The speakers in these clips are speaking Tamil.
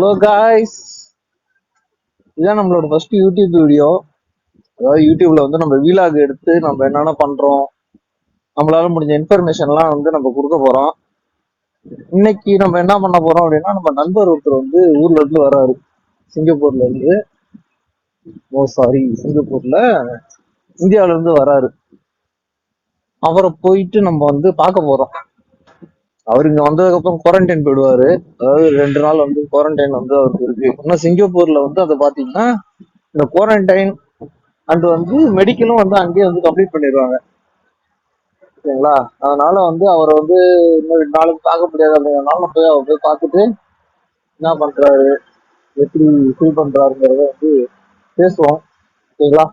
ஹலோ காய்ஸ், இதான் நம்மளோட ஃபர்ஸ்ட் யூடியூப் வீடியோ. அதாவது யூடியூப்ல வந்து நம்ம வீலாக் எடுத்து நம்ம என்னென்ன பண்றோம், நம்மளால முடிஞ்ச இன்ஃபர்மேஷன்லாம் வந்து நம்ம கொடுக்க போறோம். இன்னைக்கு நம்ம என்ன பண்ண போறோம் அப்படின்னா, நம்ம நண்பர் ஒருத்தர் வந்து ஊர்ல இருந்து வராரு, சிங்கப்பூர்ல இருந்து. சிங்கப்பூர்ல இந்தியாவில இருந்து வராரு. அவரை போயிட்டு நம்ம வந்து பார்க்க போறோம். அவர் இங்க வந்ததுக்கு அப்புறம் குவாரண்டைன் போயிடுவாரு. அதாவது 2 நாள் வந்து குவாரண்டைன் வந்து அவருக்கு இருக்கு. இன்னும் சிங்கப்பூர்ல வந்து அதை பாத்தீங்கன்னா இந்த குவாரண்டைன் அண்ட் வந்து மெடிக்கலும் வந்து அங்கேயே வந்து கம்ப்ளீட் பண்ணிடுவாங்க. சரிங்களா? அதனால வந்து அவரை வந்து இன்னும் 2 நாளுக்கு பார்க்க முடியாது அப்படிங்கிறனால போய் அவர் போய் பார்த்துட்டு என்ன பண்றாரு, எப்படி ஃபீல் பண்றாருங்கிறத வந்து பேசுவோம். சரிங்களா?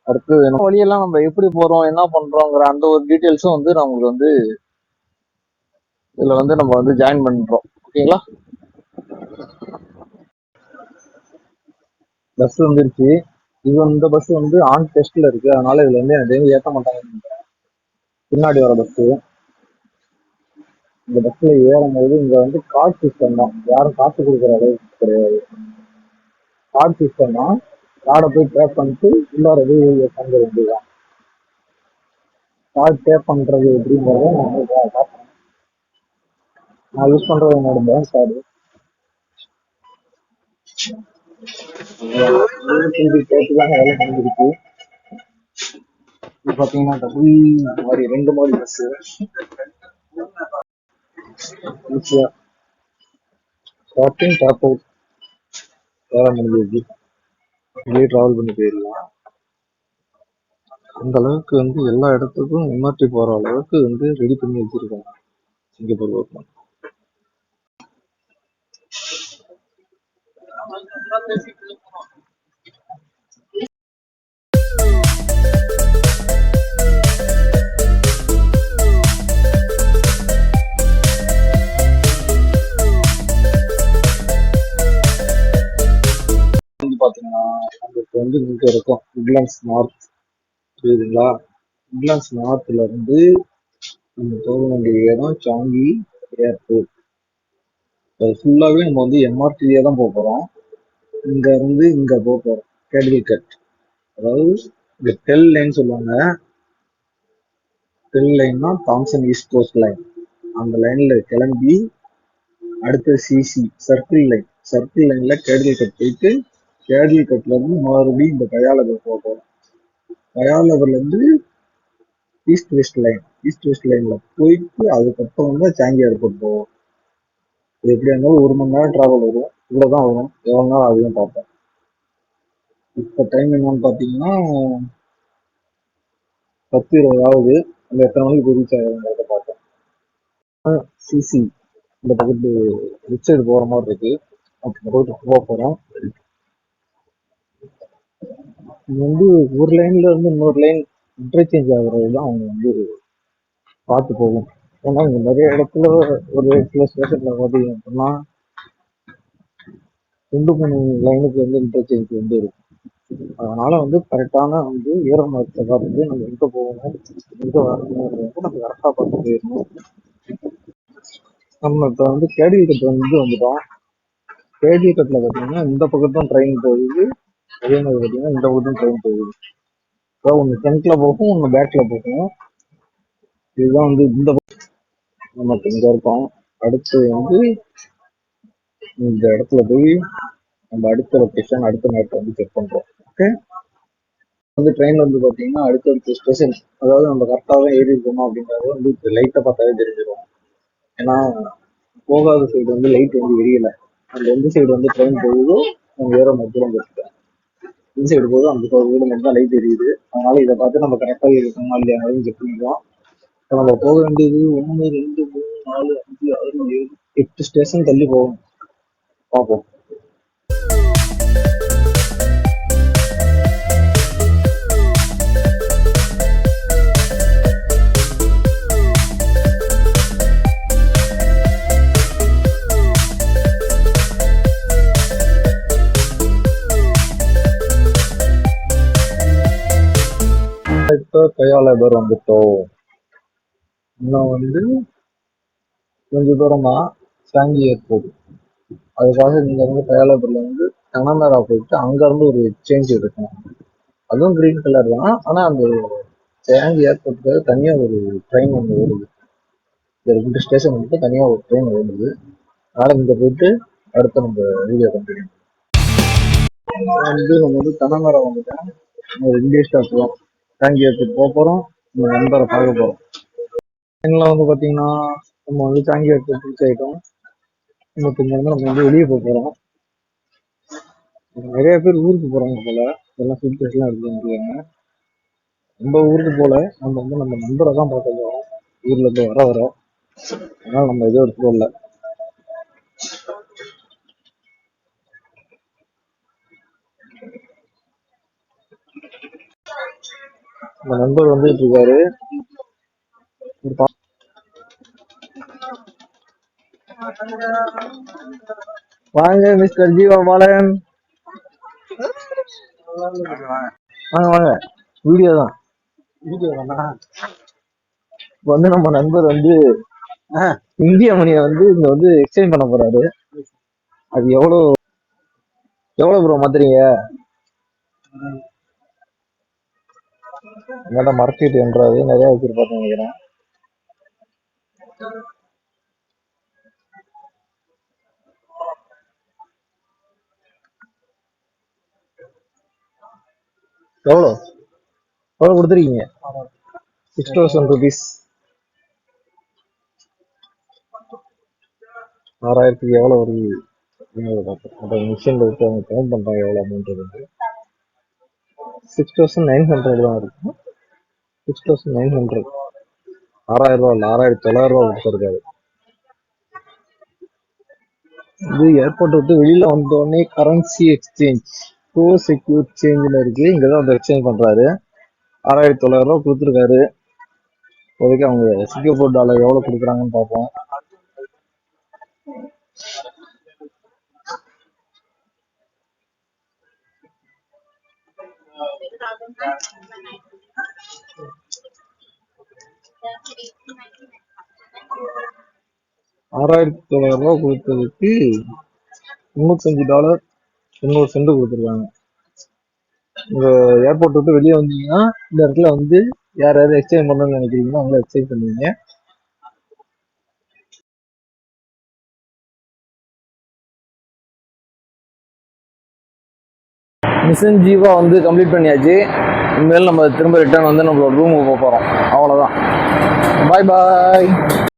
அடுத்து என்ன வழியெல்லாம் நம்ம எப்படி போறோம், என்ன பண்றோங்கிற அந்த ஒரு டீட்டெயில்ஸும் வந்து நமக்கு வந்து இதுல வந்து நம்ம வந்து ஜாயின் பண்றோம். ஓகேங்களா? பஸ் வந்துருச்சு. இந்த பஸ் வந்து ஆன் டெஸ்ட்ல இருக்கு, அதனால இதுல வந்து எனக்கு ஏற்ற மாட்டாங்க. பின்னாடி வர பஸ், இந்த பஸ்ல ஏறும் போது இங்க வந்து கார்டு சிஸ்டம் தான், யாரும் காசு கொடுக்குற அளவுக்கு கிடையாது. கார்டு சிஸ்டம் தான், கார்டை போய் டேப் பண்ணிட்டு உள்ளார போய் தங்க வேண்டியதுதான். கார்டு டேப் பண்றது எப்படிங்கிறத நான் யூஸ் பண்றது என்னோட பேங்க் கார்டு. டேட்டுலாம் வேலை நடந்துருக்கு. இது பாத்தீங்கன்னா டபுள் மாதிரி 2 மாதிரி பஸ் ஈஸியா ஸ்டார்டிங் டாப் அவுட் வேலை முடிஞ்சிருக்கு. இப்படியே டிராவல் பண்ணி போயிடலாம். அந்த அளவுக்கு வந்து எல்லா இடத்துக்கும் எம்ஆர்டி போற அளவுக்கு வந்து ரெடி பண்ணி வச்சிருக்காங்க சிங்கப்பூர் கவர்மெண்ட். பாத்தீங்கன்னா நமக்கு வந்து இங்க இருக்கும் உட்லாண்ட்ஸ் நார்த். புரியுதுங்களா? உட்லாண்ட்ஸ் நார்த்ல இருந்து நம்ம போக வேண்டிய இடம் சாங்கி ஏர்போர்ட். அது ஃபுல்லாவே நம்ம வந்து எம்ஆர்டியே தான் போக போறோம். இங்க இருந்து இங்க போக போறோம் கேபிள் கட். அதாவது இந்த டெல் லைன் சொல்லுவாங்க. டெல் லைன்னா தாம்சன் ஈஸ்ட் கோஸ்ட் லைன். அந்த லைன்ல கிளம்பி அடுத்த சிசி சர்க்கிள் லைன், சர்க்கிள் லைன்ல கேபிள் கட் போயிட்டு கேபிள் கட்ல இருந்து மறுபடியும் இந்த கயாலபர் போக போறோம். கயாலபர்ல இருந்து east west line, east west லைன்ல போயிட்டு அதுக்கப்புறம் தான் சாங்கி ஏர்போர்ட் போவோம். இது எப்படியா இருந்தாலும் 1 மணி நேரம் டிராவல் வரும். இவ்வளவுதான் வரும். எவ்வளவு நாள் ஆகுதுன்னு பார்ப்போம். இப்ப டைம் என்னன்னு பாத்தீங்கன்னா 10:20 ஆகுது. அந்த எத்தனை மணிக்கு ரீச் ஆகுதுங்கிறத பார்ப்போம். சிசி இந்த பக்கத்து ரிச் சைடு போற மாதிரி இருக்கு. அப்படி போயிட்டு போக போறோம். இது வந்து ஒரு லைன்ல இருந்து இன்னொரு லைன் இன்டர்சேஞ்ச் ஆகுறது தான் அவங்க வந்து பார்த்து போகும். ஏன்னா இங்க நிறைய இடத்துல ஒரு சில ஸ்டேஷன்ல பார்த்தீங்க அப்படின்னா 2-3 லைனுக்கு வந்து இன்டர்சேஞ்ச் வந்து இருக்கும். அதனால வந்து கரெக்டான வந்து ஏரோமார்க்ஸை பார்த்துட்டு நம்ம எங்க போகணும், எங்க வரணுங்கிறத வந்து நம்ம கரெக்டா பார்த்து போயிடணும். நம்ம இப்ப வந்து கேடிவி கட் வந்துட்டோம். கேடிவி கட்ல பார்த்தீங்கன்னா இந்த பக்கத்தும் ட்ரெயின் போகுது, அதே மாதிரி பார்த்தீங்கன்னா இந்த பக்கத்தும் ட்ரெயின் போகுது. ஒன்று ஃப்ரண்ட்ல போகும், ஒன்று பேக்ல போகும். இதுதான் வந்து இந்த நமக்கு இங்க இருக்கோம். அடுத்து வந்து இந்த இடத்துல போய் நம்ம அடுத்த லொக்கேஷன் அடுத்த நேரத்தை வந்து செக் பண்றோம். ஓகே, வந்து ட்ரெயின் வந்து பாத்தீங்கன்னா அடுத்தடுத்த ஸ்டேஷன், அதாவது நம்ம கரெக்டாக தான் ஏறி இருக்கோமா அப்படிங்கறது வந்து லைட்டை பார்த்தாவே தெரிஞ்சிடும். ஏன்னா போகாத சைடு வந்து லைட் வந்து எரியல. அந்த எந்த சைடு வந்து ட்ரெயின் போகுதோ நம்ம ஏற மட்டும் வச்சுட்டேன். இந்த சைடு போகுது, அந்த சைடு மட்டும் தான் லைட் எரியுது. அதனால இதை பார்த்து நம்ம கரெக்டாக இருக்கோமா இல்லையா செக் பண்ணிக்கலாம். நம்ம போக வேண்டியது 1 2 3 4 5 6 7 8 ஸ்டேஷன் தள்ளி போகணும். பார்ப்போம். இப்போ கயாலபர் வந்துட்டோம். இன்னும் வந்து கொஞ்சம் தூரம் தான். Changi airport. அதுக்காக நீங்க வந்து டயலாபுரில் வந்து தனமேரா போயிட்டு அங்கேருந்து ஒரு எக்ஸ்சேஞ்ச் எடுக்கணும். அதுவும் கிரீன் கலர் தான். ஆனால் அந்த சாங்கி ஏர்போர்ட்டுக்காக தனியாக ஒரு ட்ரெயின் ஒன்று ஓடுது. இந்த 2 ஸ்டேஷன் வந்துட்டு தனியாக ஒரு ட்ரெயின் ஓடுது. அதனால் இங்கே போயிட்டு அடுத்த நம்ம வீடியோ கண்டினியூ வந்து நம்ம வந்து தனமேரா வந்துட்டேன். ஒரு இந்திய ஸ்டாப் போகிறோம். சாங்கி ஏர்போர்ட் போக போகிறோம். நம்ம நண்பரை பார்க்க போகிறோம். ட்ரெயினில் வந்து பார்த்தீங்கன்னா நம்ம வந்து சாங்கி ஏர்போர்ட் ரீச் ஆகிட்டோம். நம்ம இங்கேருந்து நம்ம வந்து வெளியே போக போகிறோம். நிறைய பேர் ஊருக்கு போறாங்க போல. எல்லாம் சூட்கேஸ் எல்லாம் எடுத்து வந்துருக்காங்க. நம்ம ஊருக்கு போல, நம்ம வந்து நம்ம நண்பரை தான் பார்க்க போறோம். ஊர்ல இருந்து வர அதனால நம்ம எதுவும் எடுத்து போடல. நம்ம நண்பர் வந்துட்டு இருக்காரு. வாங்க மிஸ்டர் ஜீவா பாலன். வாங்க வாங்க. வீடியோ தான். வந்து நம்ம நண்பர் வந்து இந்திய மணியை வந்து இங்க வந்து எக்ஸ்சேஞ்ச் பண்ண போறாரு. அது எவ்வளவு ப்ரோ மாத்துறீங்க? என்னடா மார்க்கெட் என்றாது நிறைய வச்சிருப்பாரு நினைக்கிறேன். எவ்வளவு கொடுத்துருக்கீங்க? 6000 rupees. 6000க்கு எவ்வளவு வருது? மிஷின்ல விட்டு அவங்க கவுண்ட் பண்றாங்க எவ்வளவு அமௌண்ட் இருக்கு. 6900 தான் இருக்கு. 6900. 6000 ரூபா இல்ல, 6900 ரூபா கொடுத்துருக்காரு. இது ஏர்போர்ட் விட்டு வெளியில வந்தோடனே கரன்சி எக்ஸ்சேஞ்ச் கோ செக்யூர் சேஞ்ச்ல இருக்கு. இங்கதான் வந்து எக்ஸ்சேஞ்ச் பண்றாரு. 6900 ரூபா கொடுத்துருக்காரு. இப்போதைக்கு அவங்க சிங்கப்பூர் டாலர் எவ்வளவு கொடுக்குறாங்கன்னு பார்ப்போம். $6900 கொடுத்ததுக்கு $95 90 கொடுத்துருக்காங்க. இந்த ஏர்போர்ட் விட்டு வெளியே வந்தீங்கன்னா இந்த இடத்துல வந்து யாராவது எக்ஸ்சேஞ்ச் பண்ணணும்னு நினைக்கிறீங்கன்னா அவங்கள எக்ஸ்சேஞ்ச் பண்ணுவீங்க. மிஷன் ஜீவா வந்து கம்ப்ளீட் பண்ணியாச்சு. இனிமேல் நம்ம திரும்ப ரிட்டர்ன் வந்து நம்மளோட ரூமுக்கு போக போகிறோம். அவ்வளோதான். பாய் பாய்.